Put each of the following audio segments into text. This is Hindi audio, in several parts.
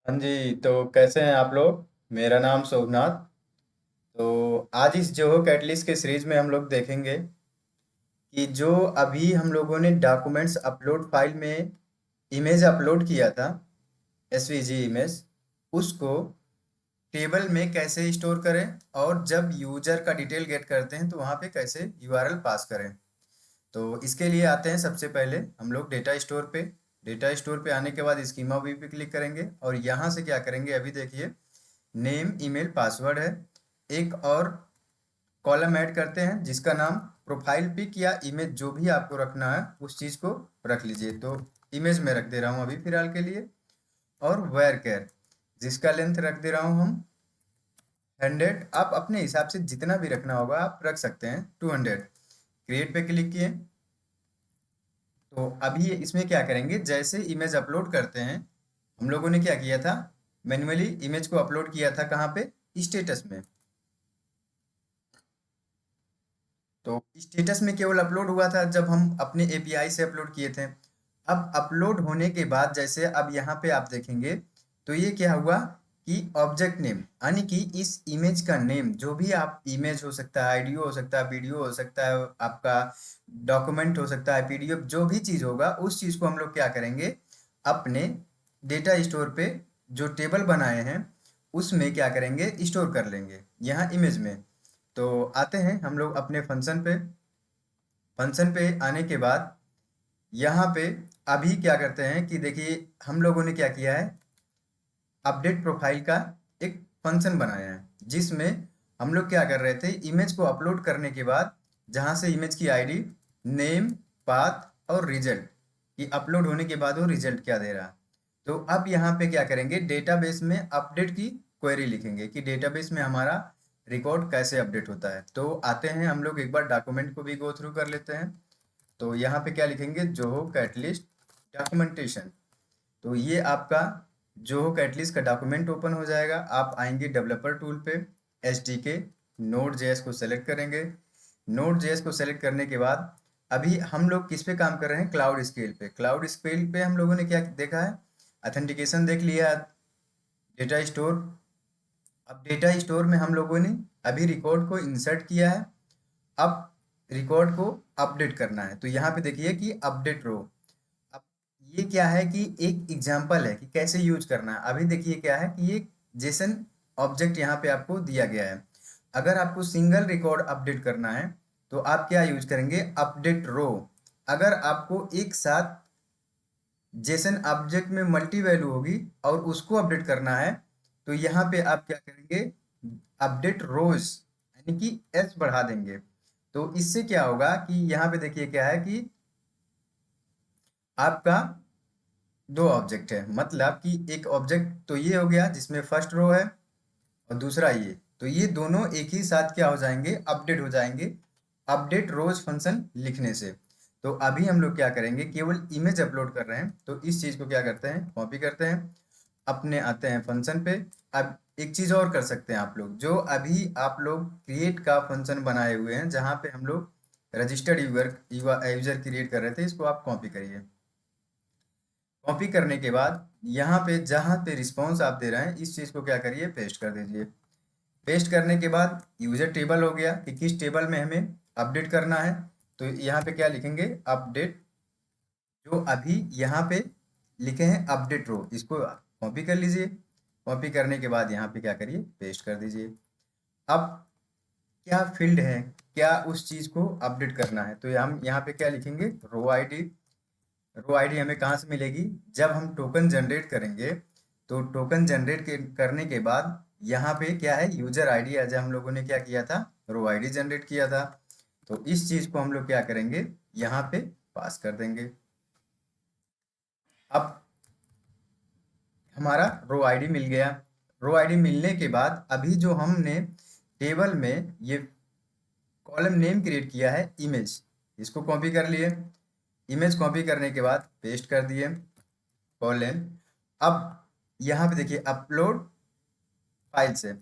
हाँ जी, तो कैसे हैं आप लोग। मेरा नाम शोभनाथ। तो आज इस जोहो कैटलिस्ट के सीरीज में हम लोग देखेंगे कि जो अभी हम लोगों ने डॉक्यूमेंट्स अपलोड फाइल में इमेज अपलोड किया था, एसवीजी इमेज, उसको टेबल में कैसे स्टोर करें और जब यूजर का डिटेल गेट करते हैं तो वहाँ पे कैसे यूआरएल पास करें। तो इसके लिए आते हैं सबसे पहले हम लोग डेटा स्टोर पे। डेटा स्टोर पे आने के बाद स्कीमा व्यू पे क्लिक करेंगे और यहाँ से क्या करेंगे, अभी देखिए नेम ईमेल पासवर्ड है। एक और कॉलम ऐड करते हैं जिसका नाम प्रोफाइल पिक या इमेज जो भी आपको रखना है उस चीज़ को रख लीजिए। तो इमेज में रख दे रहा हूँ अभी फिलहाल के लिए। और वेयर केयर जिसका लेंथ रख दे रहा हूँ हम 100। आप अपने हिसाब से जितना भी रखना होगा आप रख सकते हैं 200। क्रिएट पे क्लिक किए। तो अभी इसमें क्या करेंगे, जैसे इमेज अपलोड करते हैं हम लोगों ने क्या किया था, मैन्युअली इमेज को अपलोड किया था कहाँ पे, स्टेटस में। तो स्टेटस में केवल अपलोड हुआ था जब हम अपने एपीआई से अपलोड किए थे। अब अपलोड होने के बाद जैसे अब यहाँ पे आप देखेंगे तो ये क्या हुआ कि ऑब्जेक्ट नेम यानी कि इस इमेज का नेम, जो भी आप इमेज हो सकता है, ऑडियो हो सकता है, वीडियो हो सकता है, आपका डॉक्यूमेंट हो सकता है, पीडीएफ, जो भी चीज़ होगा उस चीज़ को हम लोग क्या करेंगे, अपने डेटा स्टोर पे जो टेबल बनाए हैं उसमें क्या करेंगे, स्टोर कर लेंगे यहाँ इमेज में। तो आते हैं हम लोग अपने फंक्शन पे। फंक्शन पे आने के बाद यहाँ पे अभी क्या करते हैं कि देखिए हम लोगों ने क्या किया है, अपडेट प्रोफाइल का एक फंक्शन बनाया है जिसमें हम लोग क्या कर रहे थे, इमेज को अपलोड करने के बाद जहाँ से इमेज की आईडी, नेम, पाथ और रिजल्ट, कि अपलोड होने के बाद वो रिजल्ट क्या दे रहा। तो अब यहाँ पे क्या करेंगे, डेटाबेस में अपडेट की क्वेरी लिखेंगे कि डेटाबेस में हमारा रिकॉर्ड कैसे अपडेट होता है। तो आते हैं हम लोग एक बार डॉक्यूमेंट को भी गो थ्रू कर लेते हैं। तो यहाँ पे क्या लिखेंगे, जोहो कैटलिस्ट डॉक्यूमेंटेशन। तो ये आपका जोहो कैटलिस्ट का डॉक्यूमेंट ओपन हो जाएगा। आप आएंगे डेवलपर टूल पे, एसडीके, नोड जेएस को सेलेक्ट करेंगे। नोड जेएस को सेलेक्ट करने के बाद अभी हम लोग किस पे काम कर रहे हैं, क्लाउड स्केल पे। क्लाउड स्केल पे हम लोगों ने क्या देखा है, ऑथेंटिकेशन देख लिया, डेटा स्टोर। अब डेटा स्टोर में हम लोगों ने अभी रिकॉर्ड को इंसर्ट किया है। अब रिकॉर्ड को अपडेट करना है तो यहाँ पे देखिए कि अपडेट रो। अब ये क्या है कि एक एग्जांपल है कि कैसे यूज करना है। अभी देखिए क्या है कि ये जेसन ऑब्जेक्ट यहाँ पे आपको दिया गया है। अगर आपको सिंगल रिकॉर्ड अपडेट करना है तो आप क्या यूज करेंगे, अपडेट रो। अगर आपको एक साथ जेसन ऑब्जेक्ट में मल्टी वैल्यू होगी और उसको अपडेट करना है तो यहाँ पे आप क्या करेंगे, अपडेट रोज यानी कि एस बढ़ा देंगे। तो इससे क्या होगा कि यहाँ पे देखिए क्या है कि आपका दो ऑब्जेक्ट है, मतलब कि एक ऑब्जेक्ट तो ये हो गया जिसमें फर्स्ट रो है और दूसरा ये, तो ये दोनों एक ही साथ क्या हो जाएंगे, अपडेट हो जाएंगे अपडेट रोज फंक्शन लिखने से। तो अभी हम लोग क्या करेंगे, केवल इमेज अपलोड कर रहे हैं तो इस चीज को क्या करते हैं, कॉपी करते हैं, अपने आते हैं फंक्शन पे। अब एक चीज और कर सकते हैं आप लोग, जो अभी आप लोग क्रिएट का फंक्शन बनाए हुए हैं जहां पे हम लोग रजिस्टर्ड यूजर यूजर क्रिएट कर रहे थे, इसको आप कॉपी करिए। कॉपी करने के बाद यहाँ पे जहाँ पे रिस्पॉन्स आप दे रहे हैं इस चीज़ को क्या करिए, पेस्ट कर दीजिए। पेस्ट करने के बाद यूजर टेबल हो गया कि किस टेबल में हमें अपडेट करना है। तो यहाँ पे क्या लिखेंगे, अपडेट, जो अभी यहाँ पे लिखे हैं अपडेट रो, इसको कॉपी कर लीजिए। कॉपी करने के बाद यहाँ पे क्या करिए, पेस्ट कर दीजिए। अब क्या फील्ड है, क्या उस चीज़ को अपडेट करना है, तो हम यहाँ पे क्या लिखेंगे, रो आईडी। रो आईडी हमें कहाँ से मिलेगी, जब हम टोकन जनरेट करेंगे। तो टोकन जनरेट करने के बाद यहाँ पे क्या है, यूजर आईडी, एज हम लोगों ने क्या किया था, रो आईडी जनरेट किया था। तो इस चीज को हम लोग क्या करेंगे, यहाँ पे पास कर देंगे। अब हमारा रो आईडी मिल गया। रो आईडी मिलने के बाद अभी जो हमने टेबल में ये कॉलम नेम क्रिएट किया है इमेज, इसको कॉपी कर लिए। इमेज कॉपी करने के बाद पेस्ट कर दिए कॉलन। अब यहाँ पे देखिए अपलोड फाइल्स है।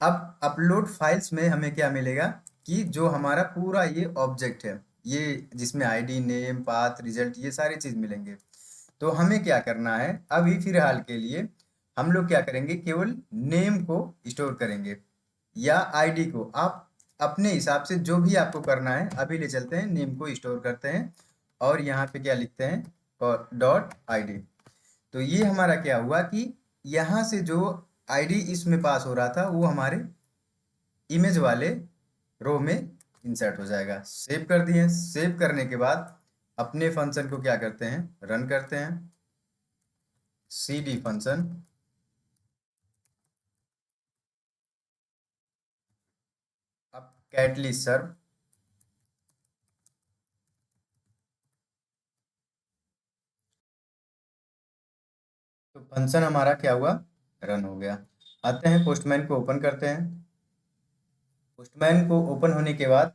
अब अपलोड फाइल्स में हमें क्या मिलेगा कि जो हमारा पूरा ये ऑब्जेक्ट है, ये जिसमें आईडी, नेम, पाथ, रिजल्ट, ये सारी चीज मिलेंगे। तो हमें क्या करना है अभी फिलहाल के लिए, हम लोग क्या करेंगे, केवल नेम को स्टोर करेंगे या आईडी को। आप अपने हिसाब से जो भी आपको करना है, अभी ले चलते हैं, नेम को स्टोर करते हैं और यहाँ पे क्या लिखते हैं, डॉट आईडी। तो ये हमारा क्या हुआ कि यहाँ से जो आईडी इसमें पास हो रहा था वो हमारे इमेज वाले रो में इंसर्ट हो जाएगा। सेव कर दिए। सेव करने के बाद अपने फंक्शन को क्या करते हैं, रन करते हैं। cd फंक्शन, अब कैटलिस्ट सर्व, तो फंक्शन हमारा क्या हुआ, रन हो गया। आते हैं पोस्टमैन को ओपन करते हैं। पोस्टमैन को ओपन होने के बाद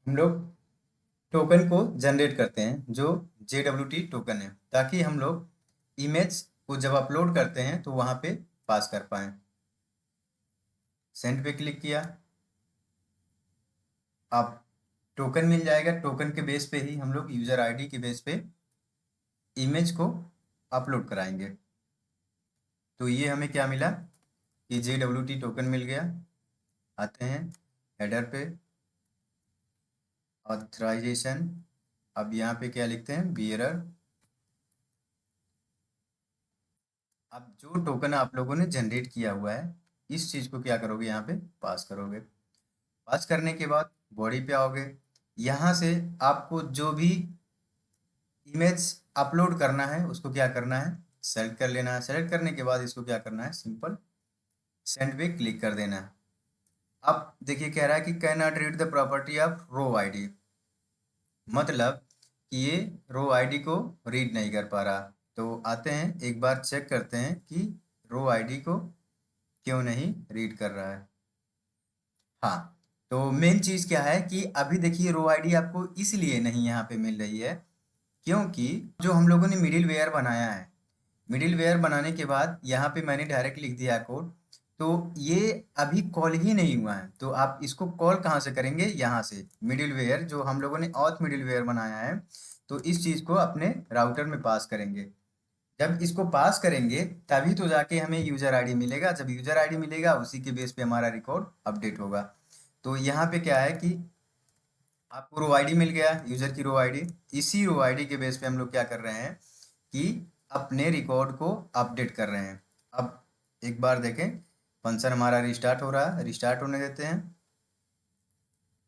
हम लोग टोकन को जनरेट करते हैं, जो JWT टोकन है, ताकि हम लोग इमेज को जब अपलोड करते हैं तो वहाँ पे पास कर पाएँ। सेंड पे क्लिक किया, अब टोकन मिल जाएगा। टोकन के बेस पे ही हम लोग यूजर आईडी के बेस पे इमेज को अपलोड कराएंगे। तो ये हमें क्या मिला कि JWT टोकन मिल गया। आते हैं हेडर पे, ऑथराइजेशन, अब यहाँ पे क्या लिखते हैं, बियरर। अब जो टोकन आप लोगों ने जनरेट किया हुआ है, इस चीज़ को क्या करोगे, यहाँ पे पास करोगे। पास करने के बाद बॉडी पे आओगे। यहाँ से आपको जो भी इमेज अपलोड करना है उसको क्या करना है, सेलेक्ट कर लेना है। सेलेक्ट करने के बाद इसको क्या करना है, सिंपल सेंड पे क्लिक कर देना है। अब देखिए कह रहा है कि can not read the property of row ID, मतलब कि ये रो आईडी को रीड नहीं कर पा रहा। तो आते हैं एक बार चेक करते हैं कि रो आईडी को क्यों नहीं रीड कर रहा है। हाँ, तो मेन चीज़ क्या है कि अभी देखिए रो आईडी आपको इसलिए नहीं यहाँ पे मिल रही है क्योंकि जो हम लोगों ने मिडिल वेयर बनाया है, मिडिल वेयर बनाने के बाद यहाँ पे मैंने डायरेक्ट लिख दिया कोड, तो ये अभी कॉल ही नहीं हुआ है। तो आप इसको कॉल कहाँ से करेंगे, यहाँ से मिडिल वेयर, जो हम लोगों ने ऑथ मिडिल वेयर बनाया है, तो इस चीज़ को अपने राउटर में पास करेंगे। जब इसको पास करेंगे तभी तो जाके हमें यूजर आईडी मिलेगा। जब यूजर आईडी मिलेगा उसी के बेस पे हमारा रिकॉर्ड अपडेट होगा। तो यहाँ पे क्या है कि आपको रो आईडी मिल गया, यूजर की रो आईडी। इसी रो आईडी के बेस पे हम लोग क्या कर रहे हैं कि अपने रिकॉर्ड को अपडेट कर रहे हैं। अब एक बार देखें, फंक्शन हमारा रिस्टार्ट हो रहा है, रिस्टार्ट होने देते हैं।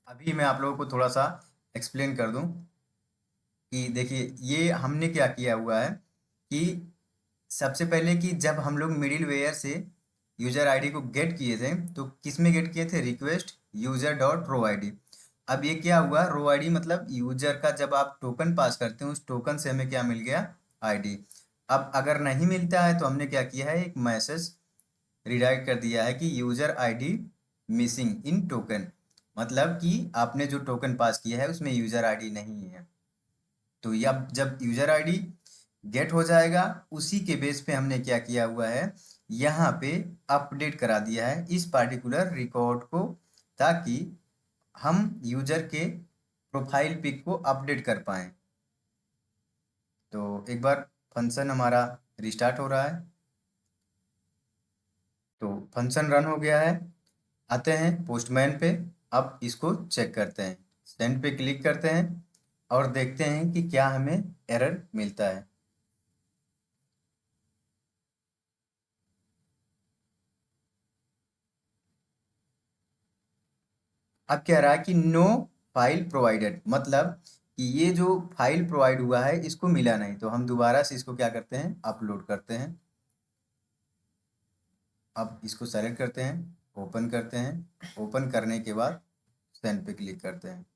अभी मैं आप लोगों को थोड़ा सा एक्सप्लेन कर दूं कि देखिए ये हमने क्या किया हुआ है कि सबसे पहले कि जब हम लोग मिडिल वेयर से यूजर आईडी को गेट किए थे तो किस में गेट किए थे, request user dot row ID. अब ये क्या हुआ, रो आईडी मतलब यूजर का जब आप टोकन पास करते हैं उस टोकन से हमें क्या मिल गया, आईडी। अब अगर नहीं मिलता है तो हमने क्या किया है, एक मैसेज रिडायरेक्ट कर दिया है कि user ID missing in token, मतलब कि आपने जो टोकन पास किया है उसमें यूजर आईडी नहीं है। तो अब जब यूजर आईडी गेट हो जाएगा उसी के बेस पे हमने क्या किया हुआ है, यहाँ पे अपडेट करा दिया है इस पार्टिकुलर रिकॉर्ड को, ताकि हम यूजर के प्रोफाइल पिक को अपडेट कर पाएँ। तो एक बार फंक्शन हमारा रिस्टार्ट हो रहा है, तो फंक्शन रन हो गया है। आते हैं पोस्टमैन पे, अब इसको चेक करते हैं। सेंड पे क्लिक करते हैं और देखते हैं कि क्या हमें एरर मिलता है। अब कह रहा है कि नो फाइल प्रोवाइडेड, मतलब कि ये जो फाइल प्रोवाइड हुआ है इसको मिला नहीं। तो हम दोबारा से इसको क्या करते हैं, अपलोड करते हैं। अब इसको सेलेक्ट करते हैं, ओपन करते हैं। ओपन करने के बाद सेंड पे क्लिक करते हैं।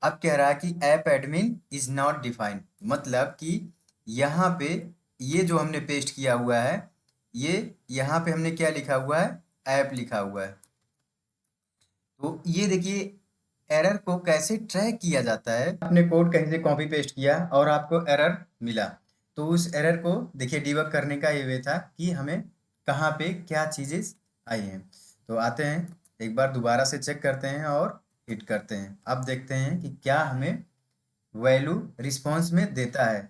अब कह रहा है कि app admin is not defined, मतलब कि यहाँ पे ये जो हमने पेस्ट किया हुआ है, ये यहाँ पे हमने क्या लिखा हुआ है, ऐप लिखा हुआ है। तो ये देखिए एरर को कैसे ट्रैक किया जाता है। आपने कोड कहीं से कॉपी पेस्ट किया और आपको एरर मिला, तो उस एरर को देखिए डिबग करने का ये वे था कि हमें कहाँ पे क्या चीज़ें आई हैं। तो आते हैं एक बार दोबारा से चेक करते हैं और हिट करते हैं। अब देखते हैं कि क्या हमें वैल्यू रिस्पॉन्स में देता है,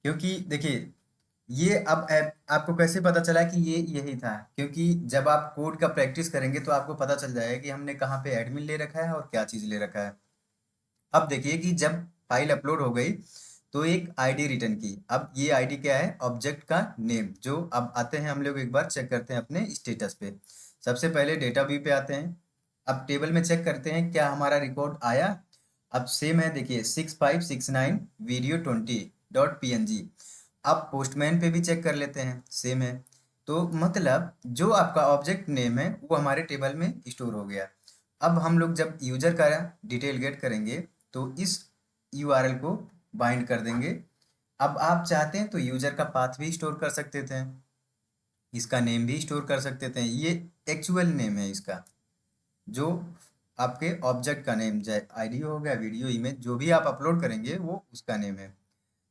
क्योंकि देखिए ये अब आपको कैसे पता चला कि ये यही था, क्योंकि जब आप कोड का प्रैक्टिस करेंगे तो आपको पता चल जाएगा कि हमने कहाँ पे एडमिन ले रखा है और क्या चीज़ ले रखा है। अब देखिए कि जब फाइल अपलोड हो गई तो एक आईडी रिटर्न की। अब ये आईडी क्या है? ऑब्जेक्ट का नेम। जो अब आते हैं हम लोग एक बार चेक करते हैं अपने स्टेटस पे। सबसे पहले डेटा व्यू पे आते हैं। अब टेबल में चेक करते हैं क्या हमारा रिकॉर्ड आया। अब सेम है, देखिए 6569 वीडियो 20.png। अब पोस्टमैन पे भी चेक कर लेते हैं, सेम है। तो मतलब जो आपका ऑब्जेक्ट नेम है वो हमारे टेबल में स्टोर हो गया। अब हम लोग जब यूजर का डिटेल गेट करेंगे तो इस यूआरएल को बाइंड कर देंगे। अब आप चाहते हैं तो यूजर का पाथ भी स्टोर कर सकते थे, इसका नेम भी स्टोर कर सकते थे। ये एक्चुअल नेम है इसका, जो आपके ऑब्जेक्ट का नेम, चाहे आईडी हो गया, वीडियो, इमेज, जो भी आप अपलोड करेंगे वो उसका नेम है।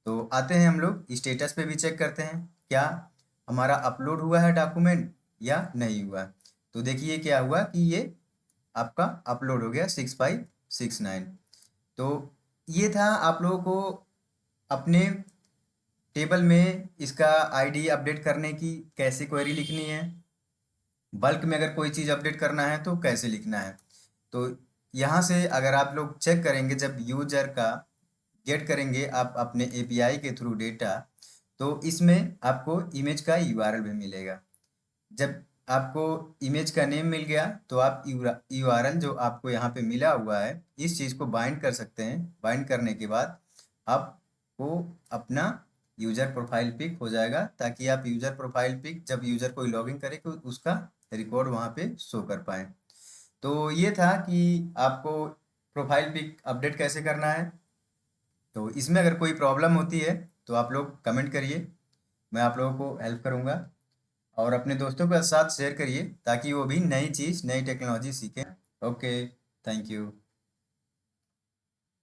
तो आते हैं हम लोग स्टेटस पे भी चेक करते हैं क्या हमारा अपलोड हुआ है डॉक्यूमेंट या नहीं हुआ। तो देखिए क्या हुआ कि ये आपका अपलोड हो गया 6569। तो ये था आप लोगों को अपने टेबल में इसका आईडी अपडेट करने की कैसे क्वेरी लिखनी है, बल्क में अगर कोई चीज़ अपडेट करना है तो कैसे लिखना है। तो यहाँ से अगर आप लोग चेक करेंगे, जब यूजर का गेट करेंगे आप अपने एपीआई के थ्रू डेटा, तो इसमें आपको इमेज का यूआरएल भी मिलेगा। जब आपको इमेज का नेम मिल गया तो आप यूआरएल जो आपको यहाँ पे मिला हुआ है इस चीज़ को बाइंड कर सकते हैं। बाइंड करने के बाद आपको अपना यूजर प्रोफाइल पिक हो जाएगा, ताकि आप यूजर प्रोफाइल पिक जब यूजर कोई लॉगिन करे तो उसका रिकॉर्ड वहाँ पे शो कर पाए। तो ये था कि आपको प्रोफाइल पिक अपडेट कैसे करना है। तो इसमें अगर कोई प्रॉब्लम होती है तो आप लोग कमेंट करिए, मैं आप लोगों को हेल्प करूँगा। और अपने दोस्तों के साथ शेयर करिए ताकि वो भी नई चीज़, नई टेक्नोलॉजी सीखें। Okay, thank you.